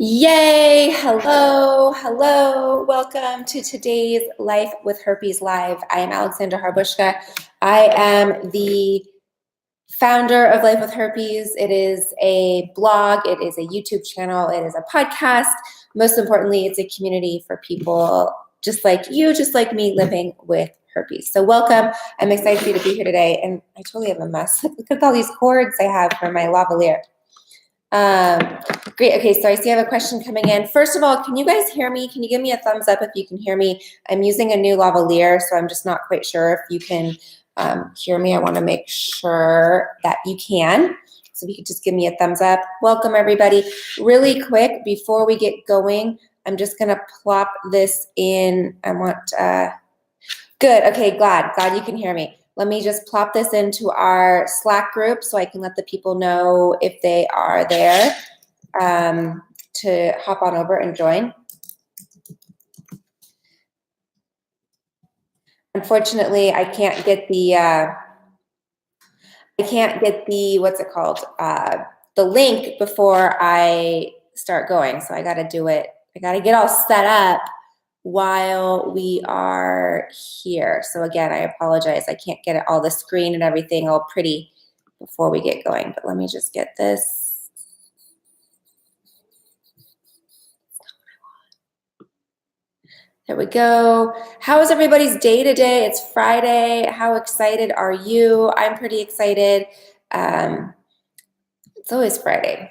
Yay! Hello. Welcome to today's Life with Herpes Live. I am Alexandra Harbushka. I am the founder of Life with Herpes. It is a blog, it is a YouTube channel, it is a podcast. Most importantly, it's a community for people just like you, just like me, living with herpes. So welcome. I'm excited for you to be here today. And I totally have a mess. Look at all these cords I have for my lavalier. Great. Okay, so I see I have a question coming in. First of all, can you guys hear me? Can you give me a thumbs up if you can hear me? I'm using a new lavalier, so I'm just not quite sure if you can hear me. I want to make sure that you can. So if you could just give me a thumbs up. Welcome, everybody. Really quick, before we get going, I'm just going to plop this in. I want, good. Okay, glad you can hear me. Let me just plop this into our Slack group so I can let the people know if they are there to hop on over and join. Unfortunately, I can't get the what's it called? The link before I start going. So I got to do it. I got to get all set up while we are here. So again, I apologize. I can't get it all the screen and everything all pretty before we get going, but let me just get this. There we go. How is everybody's day today? It's Friday. How excited are you? I'm pretty excited. It's always Friday,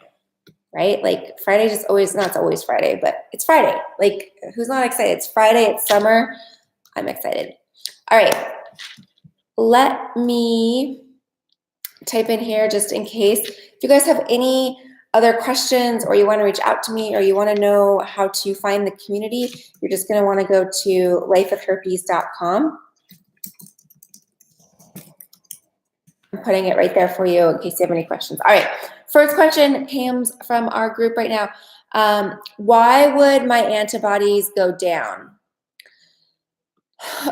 right? Like Friday just always, not it's always Friday, but it's Friday. Like who's not excited? It's Friday, it's summer. I'm excited. All right, let me type in here just in case. If you guys have any other questions or you want to reach out to me or you want to know how to find the community, you're just going to want to go to lifewithherpes.com. I'm putting it right there for you in case you have any questions. All right. First question comes from our group right now. Why would my antibodies go down?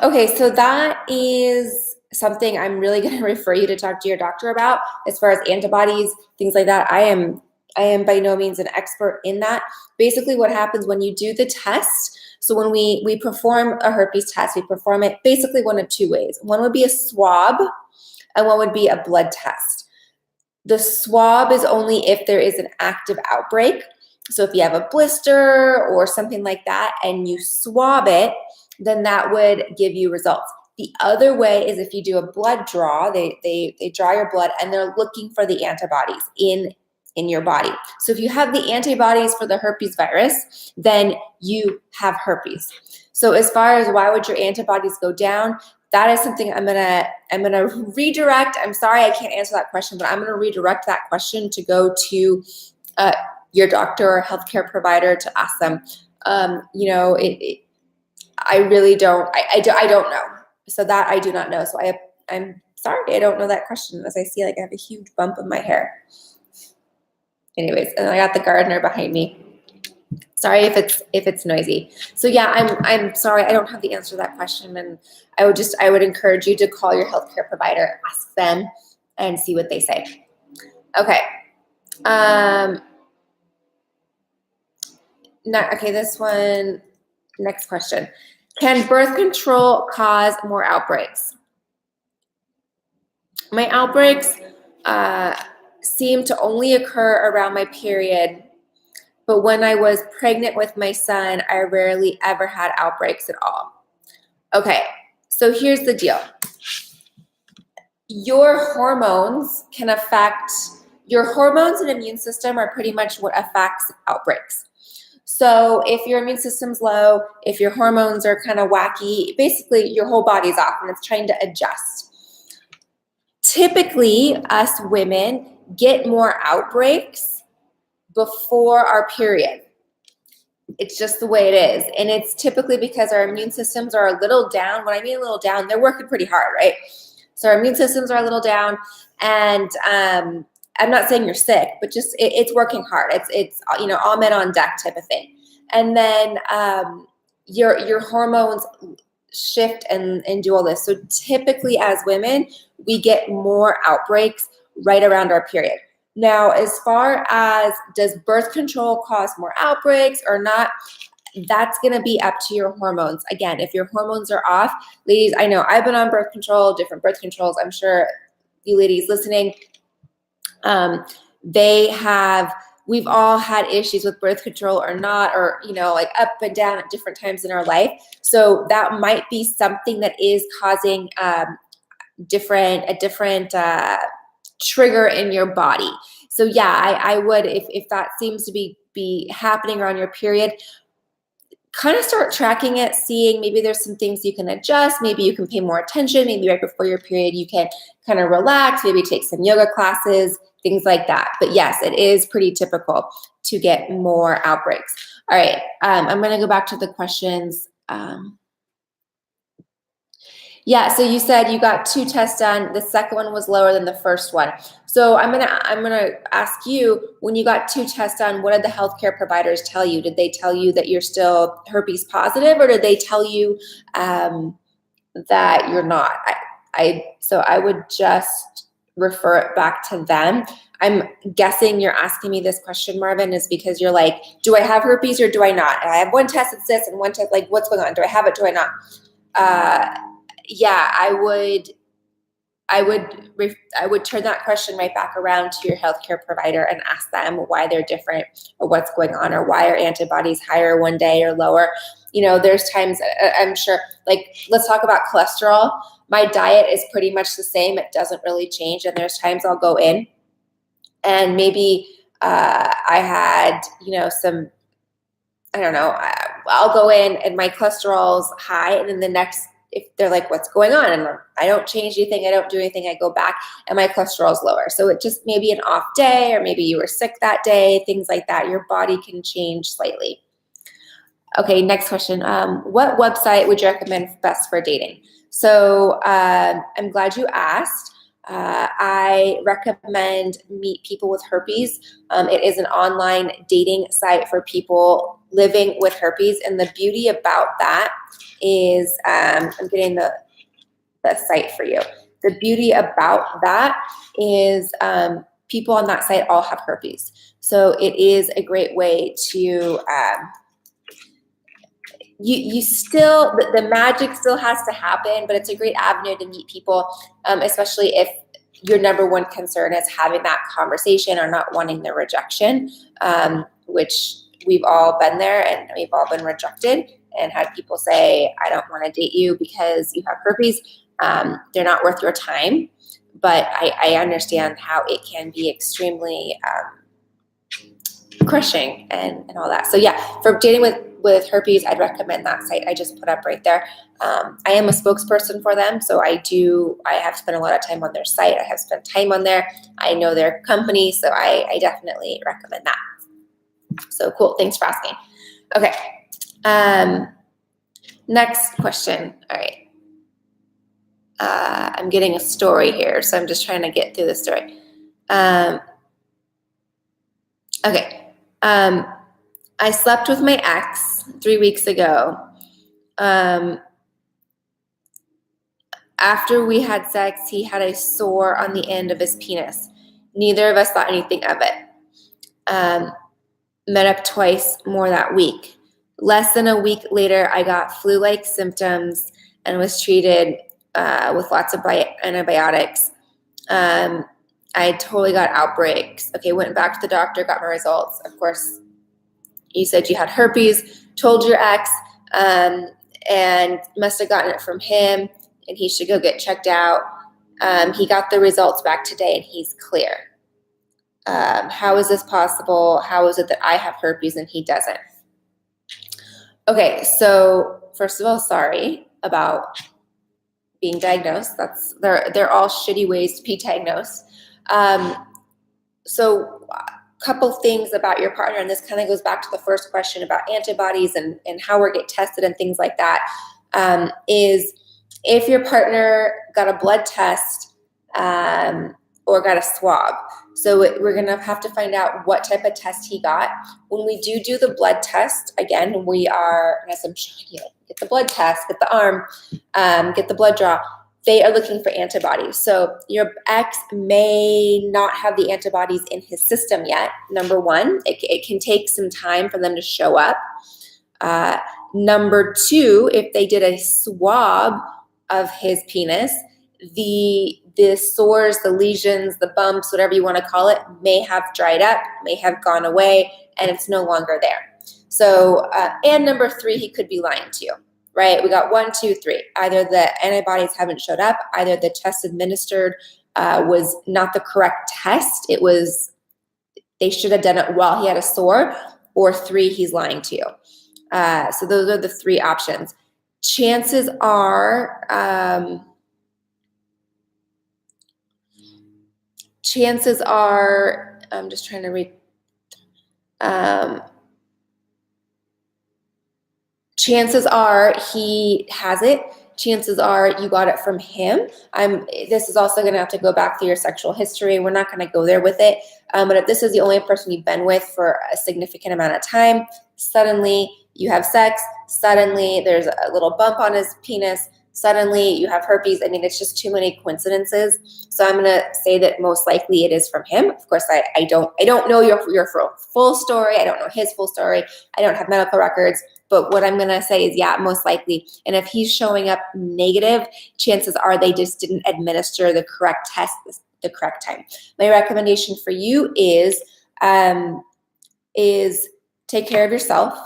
Okay, so that is something I'm really going to refer you to talk to your doctor about as far as antibodies, things like that. I am by no means an expert in that. Basically what happens when you do the test, so when we perform a herpes test, we perform it basically one of two ways. One would be a swab and one would be a blood test. The swab is only if there is an active outbreak. So if you have a blister or something like that and you swab it, then that would give you results. The other way is if you do a blood draw, they draw your blood and they're looking for the antibodies in your body. So if you have the antibodies for the herpes virus, then you have herpes. So as far as why would your antibodies go down, that is something I'm gonna redirect. I'm sorry I can't answer that question, but I'm gonna redirect that question to go to your doctor or healthcare provider to ask them. I really don't. I don't know. So that I do not know. So I'm sorry I don't know that question. As I see, like I have a huge bump in my hair. Anyways, and I got the gardener behind me. Sorry if it's noisy. So yeah, I'm sorry I don't have the answer to that question, and I would encourage you to call your healthcare provider, ask them, and see what they say. Okay. This one. Next question. Can birth control cause more outbreaks? My outbreaks seem to only occur around my period, but when I was pregnant with my son, I rarely ever had outbreaks at all. Okay, so here's the deal. Your hormones and immune system are pretty much what affects outbreaks. So if your immune system's low, if your hormones are kind of wacky, basically your whole body's off and it's trying to adjust. Typically, us women get more outbreaks before our period. It's just the way it is. And it's typically because our immune systems are a little down. When I mean a little down, they're working pretty hard, right? So our immune systems are a little down, and I'm not saying you're sick, but just it's working hard. It's all men on deck type of thing. And then your hormones shift and do all this. So typically as women, we get more outbreaks right around our period. Now, as far as does birth control cause more outbreaks or not, that's going to be up to your hormones. Again, if your hormones are off, ladies, I know I've been on birth control, different birth controls. I'm sure you ladies listening, we've all had issues with birth control or not, or, like up and down at different times in our life. So that might be something that is causing a different trigger in your body. So yeah, I would, if that seems to be happening around your period, kind of start tracking it, seeing maybe there's some things you can adjust. Maybe you can pay more attention. Maybe right before your period, you can kind of relax, maybe take some yoga classes, things like that. But yes, it is pretty typical to get more outbreaks. All right, I'm going to go back to the questions. Yeah, so you said you got 2 tests done. The second one was lower than the first one. So I'm gonna ask you, when you got 2 tests done, what did the healthcare providers tell you? Did they tell you that you're still herpes positive, or did they tell you that you're not? So I would just refer it back to them. I'm guessing you're asking me this question, Marvin, is because you're like, do I have herpes or do I not? And I have one test that says and one test, like, what's going on? Do I have it? Do I not? Yeah, I would turn that question right back around to your healthcare provider and ask them why they're different or what's going on, or why are antibodies higher one day or lower. There's times, I'm sure, like, let's talk about cholesterol. My diet is pretty much the same. It doesn't really change. And there's times I'll go in and maybe I had, some, I don't know, I'll go in and my cholesterol's high, and then the next, if they're like, what's going on? And I don't change anything, I don't do anything, I go back and my cholesterol's lower. So it just may be an off day, or maybe you were sick that day, things like that. Your body can change slightly. Okay, next question. What website would you recommend best for dating? So I'm glad you asked. I recommend Meet People with Herpes. It is an online dating site for people living with herpes. And the beauty about that is, I'm getting the site for you. The beauty about that is people on that site all have herpes. So it is a great way to, you still, the magic still has to happen, but it's a great avenue to meet people, especially if your number one concern is having that conversation or not wanting the rejection, which we've all been there, and we've all been rejected and had people say, I don't want to date you because you have herpes. They're not worth your time. But I understand how it can be extremely crushing and all that. So yeah, for dating with herpes, I'd recommend that site I just put up right there. I am a spokesperson for them, so I have spent a lot of time on their site. I have spent time on there. I know their company, so I definitely recommend that. So cool, thanks for asking. Okay, next question. All right. I'm getting a story here, so I'm just trying to get through the story. Okay. I slept with my ex 3 weeks ago. After we had sex, he had a sore on the end of his penis. Neither of us thought anything of it. Met up twice more that week. Less than a week later, I got flu-like symptoms and was treated with lots of antibiotics. I totally got outbreaks. Okay, went back to the doctor, got my results. Of course, you said you had herpes, told your ex, and must have gotten it from him, and he should go get checked out. He got the results back today, and he's clear. How is this possible? How is it that I have herpes and he doesn't? Okay, so first of all, sorry about being diagnosed. They're all shitty ways to be diagnosed. So a couple things about your partner, and this kind of goes back to the first question about antibodies and how we get tested and things like that, is if your partner got a blood test or got a swab. So we're going to have to find out what type of test he got. When we do the blood test, again, we are, as I'm showing you, get the blood test, get the arm, get the blood draw. they are looking for antibodies. So your ex may not have the antibodies in his system yet. Number one, it can take some time for them to show up. Number two, if they did a swab of his penis, the sores, the lesions, the bumps, whatever you want to call it, may have dried up, may have gone away, and it's no longer there. So, and number three, he could be lying to you, right? We got 1, 2, 3. Either the antibodies haven't showed up, either the test administered was not the correct test. They should have done it while he had a sore, or 3, he's lying to you. So those are the 3 options. Chances are, I'm just trying to read. Chances are he has it. Chances are you got it from him. This is also going to have to go back to your sexual history. We're not going to go there with it. But if this is the only person you've been with for a significant amount of time, suddenly you have sex, suddenly there's a little bump on his penis, suddenly you have herpes. I mean, it's just too many coincidences. So I'm going to say that most likely it is from him. Of course, I don't know your full story. I don't know his full story. I don't have medical records. But what I'm going to say is, yeah, most likely. And if he's showing up negative, chances are they just didn't administer the correct test the correct time. My recommendation for you is take care of yourself.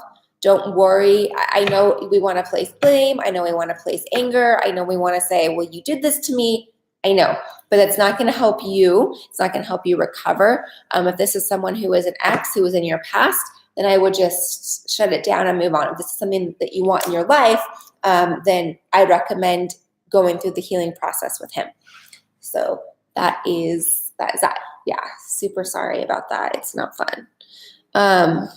Don't worry. I know we want to place blame. I know we want to place anger. I know we want to say, well, you did this to me. I know, but it's not going to help you. It's not going to help you recover. If this is someone who is an ex, who was in your past, then I would just shut it down and move on. If this is something that you want in your life, then I recommend going through the healing process with him. So that is that. Yeah, super sorry about that. It's not fun. I'm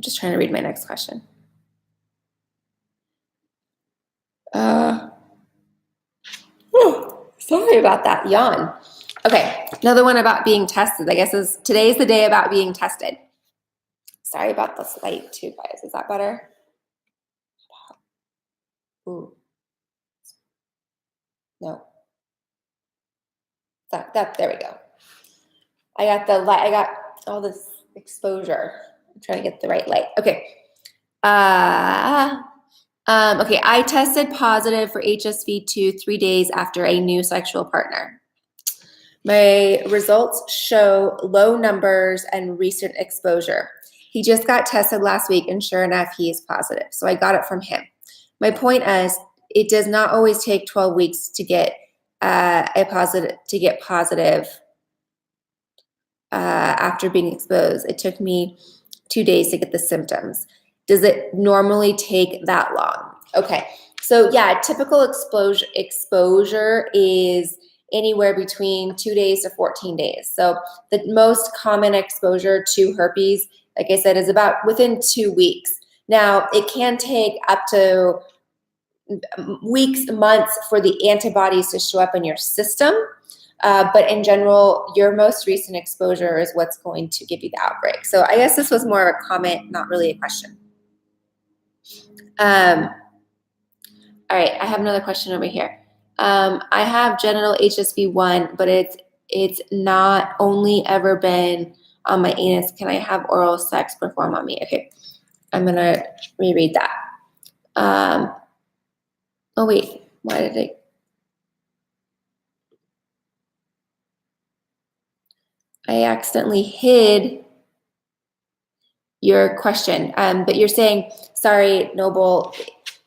just trying to read my next question. Sorry about that yawn. Okay, another one about being tested. I guess today's the day about being tested. Sorry about the light too, guys. Is that better? Ooh. No. That there we go. I got the light. I got all this exposure. I'm trying to get the right light. Okay. Okay, I tested positive for HSV2 3 days after a new sexual partner. My results show low numbers and recent exposure. He just got tested last week, and sure enough, he is positive. So I got it from him. My point is, it does not always take 12 weeks to get positive after being exposed. It took me 2 days to get the symptoms. Does it normally take that long? Okay, so yeah, typical exposure is anywhere between 2 days to 14 days. So the most common exposure to herpes, like I said, is about within 2 weeks. Now, it can take up to weeks, months for the antibodies to show up in your system. But in general, your most recent exposure is what's going to give you the outbreak. So I guess this was more of a comment, not really a question. All right, I have another question over here. I have genital HSV1, but it's not only ever been on my anus. Can I have oral sex performed on me? Okay, I'm gonna reread that. Oh wait, why did I accidentally hid your question? But you're saying, sorry, Noble,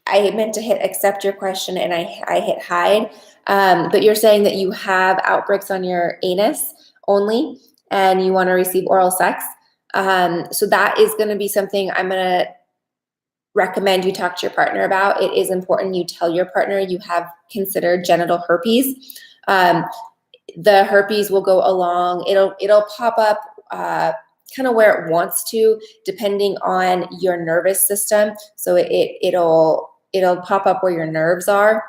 I meant to hit accept your question and I hit hide. But you're saying that you have outbreaks on your anus only and you want to receive oral sex. So that is going to be something I'm going to recommend you talk to your partner about. It is important you tell your partner you have considered genital herpes. The herpes will go along. It'll pop up kind of where it wants to, depending on your nervous system. So it'll pop up where your nerves are.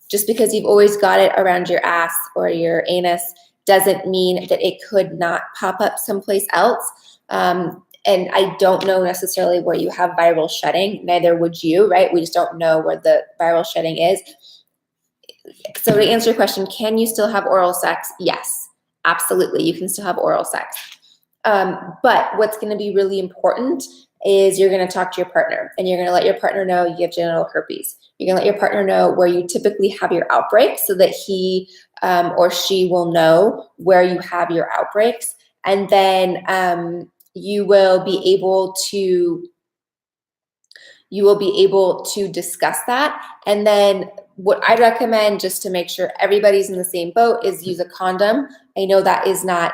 Just because you've always got it around your ass or your anus doesn't mean that it could not pop up someplace else. And I don't know necessarily where you have viral shedding, neither would you, right? We just don't know where the viral shedding is. So to answer your question, can you still have oral sex? Yes, absolutely. You can still have oral sex. But what's going to be really important is you're going to talk to your partner, and you're going to let your partner know you have genital herpes. You're going to let your partner know where you typically have your outbreaks, so that he or she will know where you have your outbreaks. And then you will be able to discuss that. And then what I recommend, just to make sure everybody's in the same boat, is use a condom. I know that is not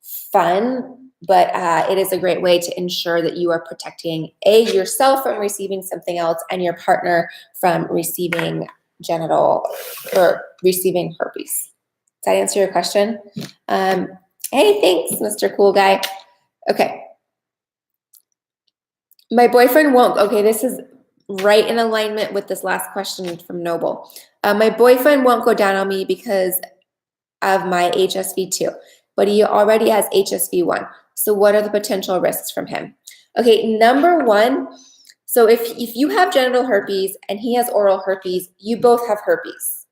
fun, but it is a great way to ensure that you are protecting yourself from receiving something else, and your partner from receiving genital or receiving herpes. Does that answer your question? Hey, thanks, Mr. Cool Guy. Okay. My boyfriend won't. Okay, this is right in alignment with this last question from Noble. My boyfriend won't go down on me because of my HSV2, but he already has HSV1. So what are the potential risks from him? Okay, number one, so if you have genital herpes and he has oral herpes, you both have herpes.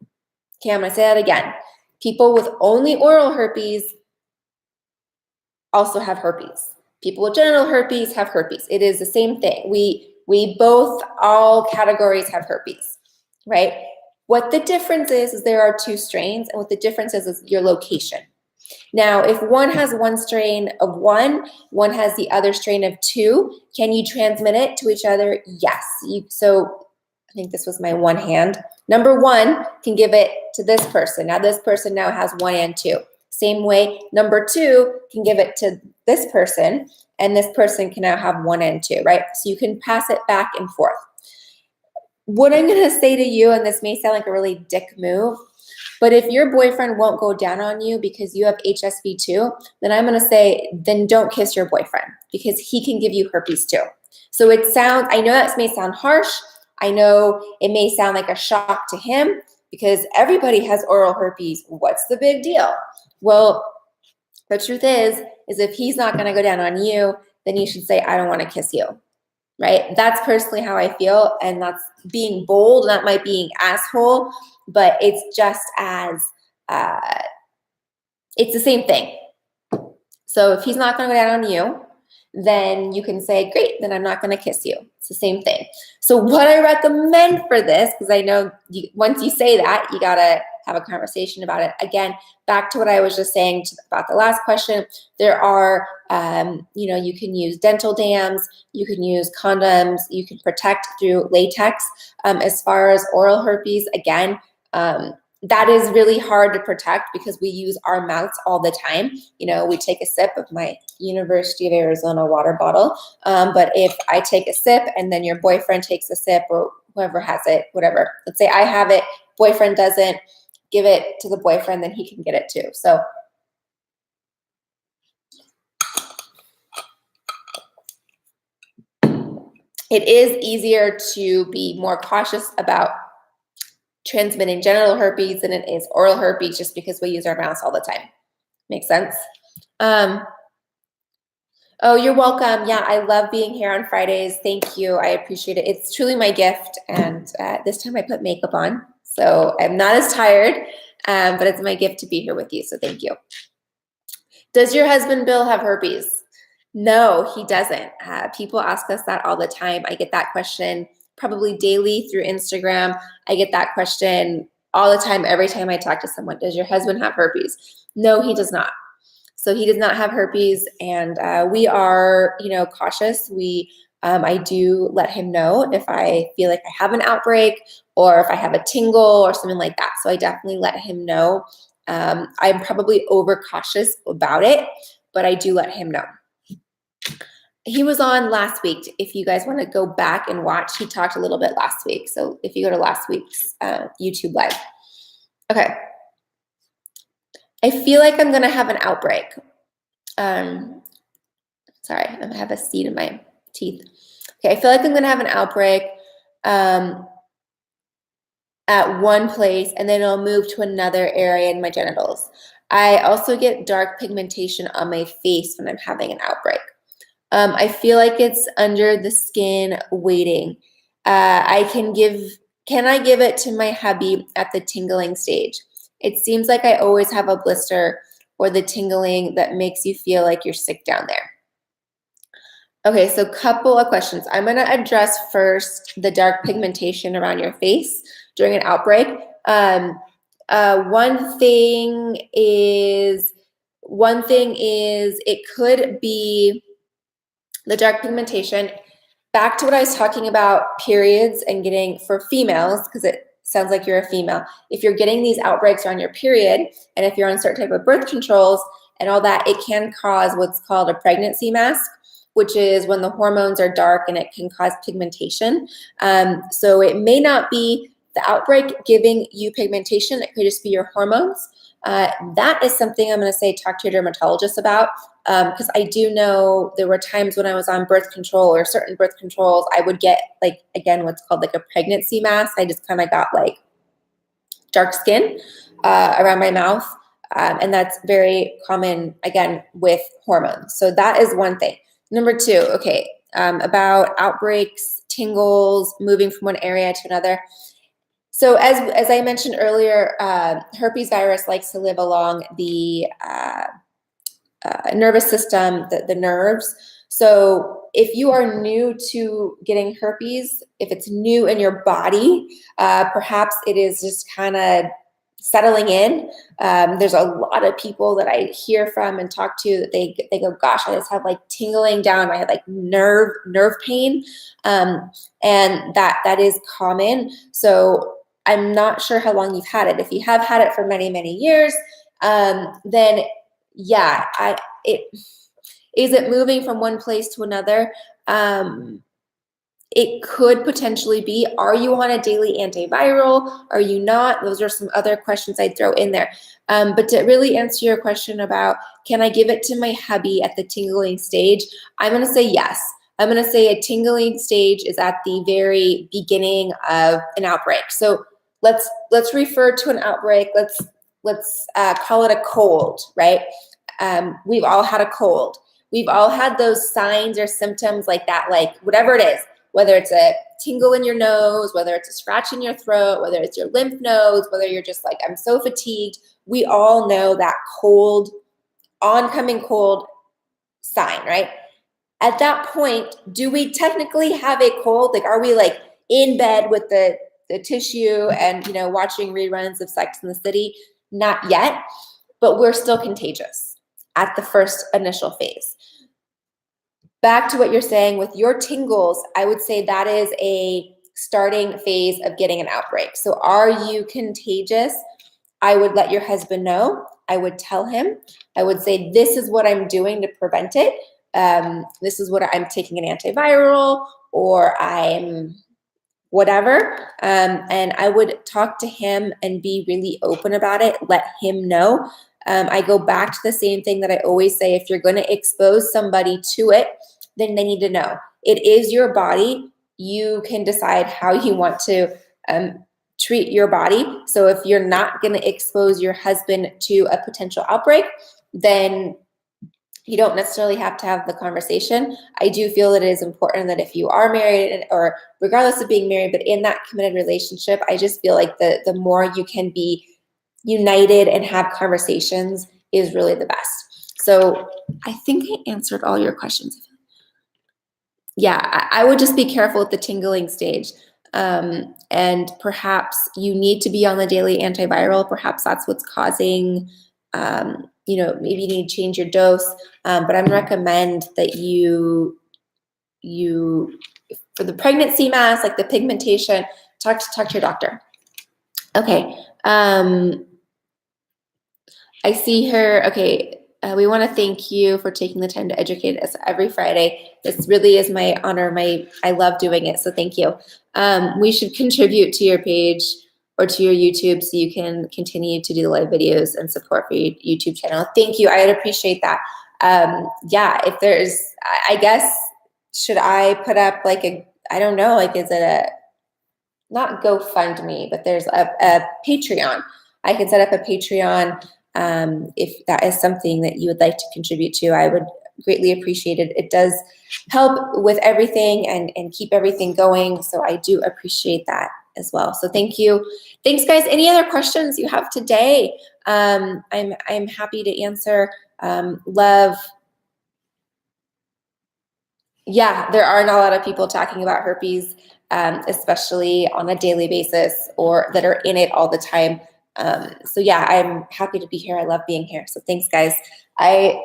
Okay, I'm gonna say that again. People with only oral herpes also have herpes. People with genital herpes have herpes. It is the same thing. We both, all categories have herpes, right? What the difference is there are two strains, and what the difference is your location. Now, if one has one strain of one has the other strain of two, can you transmit it to each other? Yes. So I think this was my one hand. Number one can give it to this person. Now this person now has one and two. Same way, number two can give it to this person, and this person can now have one and two, right? So you can pass it back and forth. What I'm going to say to you, and this may sound like a really dick move, but if your boyfriend won't go down on you because you have HSV2, then I'm going to say, then don't kiss your boyfriend, because he can give you herpes too. So I know that may sound harsh. I know it may sound like a shock to him, because everybody has oral herpes. What's the big deal? Well, the truth is if he's not going to go down on you, then you should say, I don't want to kiss you, right? That's personally how I feel, and that's being bold, not my being asshole, but it's just as, it's the same thing. So if he's not going to go down on you, then you can say, great, then I'm not going to kiss you. It's the same thing. So what I recommend for this, because I know once you say that, you got to have a conversation about it. Again, back to what I was just saying about the last question, there are, you can use dental dams, you can use condoms, you can protect through latex. As far as oral herpes, again, that is really hard to protect because we use our mouths all the time. We take a sip of my University of Arizona water bottle. But if I take a sip and then your boyfriend takes a sip, or whoever has it, whatever, let's say I have it, boyfriend doesn't, give it to the boyfriend, then he can get it too. So it is easier to be more cautious about transmitting genital herpes than it is oral herpes, just because we use our mouths all the time. Makes sense? Oh, you're welcome. Yeah, I love being here on Fridays. Thank you. I appreciate it. It's truly my gift. And this time I put makeup on, so I'm not as tired, but it's my gift to be here with you. So thank you. Does your husband Bill have herpes? No, he doesn't. People ask us that all the time. I get that question probably daily through Instagram. I get that question all the time, every time I talk to someone. Does your husband have herpes? No, he does not. So he does not have herpes, and we are, cautious. I do let him know if I feel like I have an outbreak or if I have a tingle or something like that. So I definitely let him know. I'm probably overcautious about it, but I do let him know. He was on last week. If you guys want to go back and watch, he talked a little bit last week. So if you go to last week's YouTube live. Okay. I feel like I'm going to have an outbreak. Sorry, I have a seed in my teeth. Okay, I feel like I'm going to have an outbreak at one place, and then I'll move to another area in my genitals. I also get dark pigmentation on my face when I'm having an outbreak. I feel like it's under the skin waiting. Can I give it to my hubby at the tingling stage? It seems like I always have a blister or the tingling that makes you feel like you're sick down there. Okay, so couple of questions. I'm going to address first the dark pigmentation around your face during an outbreak. One thing is it could be the dark pigmentation. Back to what I was talking about, periods and getting for females, because it sounds like you're a female. If you're getting these outbreaks on your period, and if you're on certain type of birth controls and all that, it can cause what's called a pregnancy mask, which is when the hormones are dark and it can cause pigmentation. So it may not be the outbreak giving you pigmentation. It could just be your hormones. That is something I'm going to say talk to your dermatologist about, because I do know there were times when I was on birth control or certain birth controls, I would get like, again, what's called like a pregnancy mask. I just kind of got like dark skin around my mouth. And that's very common, again, with hormones. So that is one thing. Number two, okay, about outbreaks, tingles, moving from one area to another. So as I mentioned earlier, herpes virus likes to live along the nervous system, the nerves. So if you are new to getting herpes, if it's new in your body, perhaps it is just kind of settling in. There's a lot of people that I hear from and talk to that they go, gosh, I just have like tingling down. I had like nerve pain. And that is common. So I'm not sure how long you've had it. If you have had it for many, many years, then yeah, is it moving from one place to another? It could potentially be. Are you on a daily antiviral? Are you not? Those are some other questions I'd throw in there. But to really answer your question about, can I give it to my hubby at the tingling stage? I'm going to say yes. I'm going to say a tingling stage is at the very beginning of an outbreak. So let's refer to an outbreak. Let's call it a cold, right? We've all had a cold. We've all had those signs or symptoms like that, like whatever it is, whether it's a tingle in your nose, whether it's a scratch in your throat, whether it's your lymph nodes, whether you're just like, I'm so fatigued. We all know that cold, oncoming cold sign, right? At that point, do we technically have a cold? Like, are we like in bed with the tissue and, watching reruns of Sex and the City? Not yet, but we're still contagious at the first initial phase. Back to what you're saying with your tingles, I would say that is a starting phase of getting an outbreak. So are you contagious? I would let your husband know. I would tell him. I would say, this is what I'm doing to prevent it. This is what I'm taking an antiviral, or I'm whatever. And I would talk to him and be really open about it. Let him know. I go back to the same thing that I always say. If you're going to expose somebody to it, then they need to know. It is your body. You can decide how you want to treat your body. So if you're not going to expose your husband to a potential outbreak, then you don't necessarily have to have the conversation. I do feel that it is important that if you are married, or regardless of being married, but in that committed relationship, I just feel like the more you can be united and have conversations is really the best. So I think I answered all your questions. Yeah, I would just be careful with the tingling stage. And perhaps you need to be on the daily antiviral. Perhaps that's what's causing, maybe you need to change your dose. But I'm recommend that you, for the pregnancy mass, like the pigmentation, talk to your doctor. Okay. I see her. Okay. We want to thank you for taking the time to educate us every Friday. This really is my honor. I love doing it. So thank you. We should contribute to your page or to your YouTube so you can continue to do the live videos and support for your YouTube channel. Thank you. I'd appreciate that. If there's, I guess, should I put up like I don't know, like, is it not GoFundMe, but there's a Patreon. I can set up a Patreon. If that is something that you would like to contribute to, I would greatly appreciated. It does help with everything and keep everything going. So I do appreciate that as well. So thank you. Thanks, guys. Any other questions you have today? I'm happy to answer. Love. Yeah, there are not a lot of people talking about herpes, especially on a daily basis or that are in it all the time. So yeah, I'm happy to be here. I love being here. So thanks, guys. I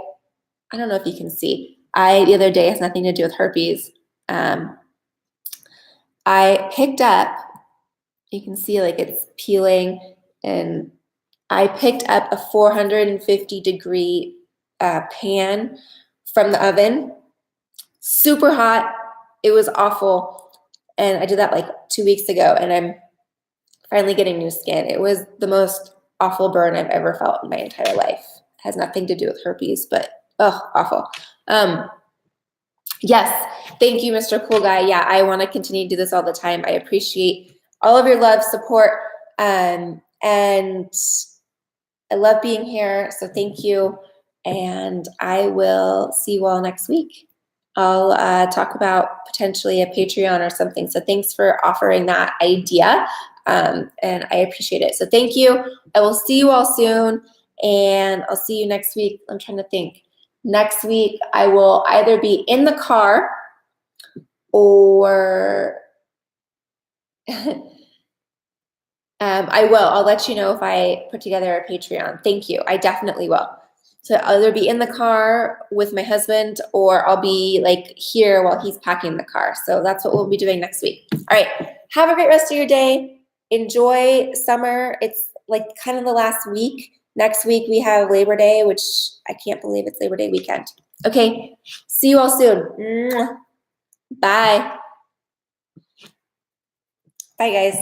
don't know if you can see. The other day has nothing to do with herpes. I picked up, you can see like it's peeling, and I picked up a 450 degree pan from the oven. Super hot. It was awful. And I did that like 2 weeks ago, and I'm finally getting new skin. It was the most awful burn I've ever felt in my entire life. It has nothing to do with herpes, but awful. Yes, thank you, Mr. Cool Guy. Yeah, I want to continue to do this all the time. I appreciate all of your love, support, and I love being here. So thank you, and I will see you all next week. I'll talk about potentially a Patreon or something. So thanks for offering that idea, and I appreciate it. So thank you. I will see you all soon, and I'll see you next week. I'm trying to think. Next week, I will either be in the car or I will. I'll let you know if I put together a Patreon. Thank you. I definitely will. So I'll either be in the car with my husband, or I'll be like here while he's packing the car. So that's what we'll be doing next week. All right. Have a great rest of your day. Enjoy summer. It's like kind of the last week. Next week we have Labor Day, which I can't believe it's Labor Day weekend. Okay. See you all soon. Bye. Bye, guys.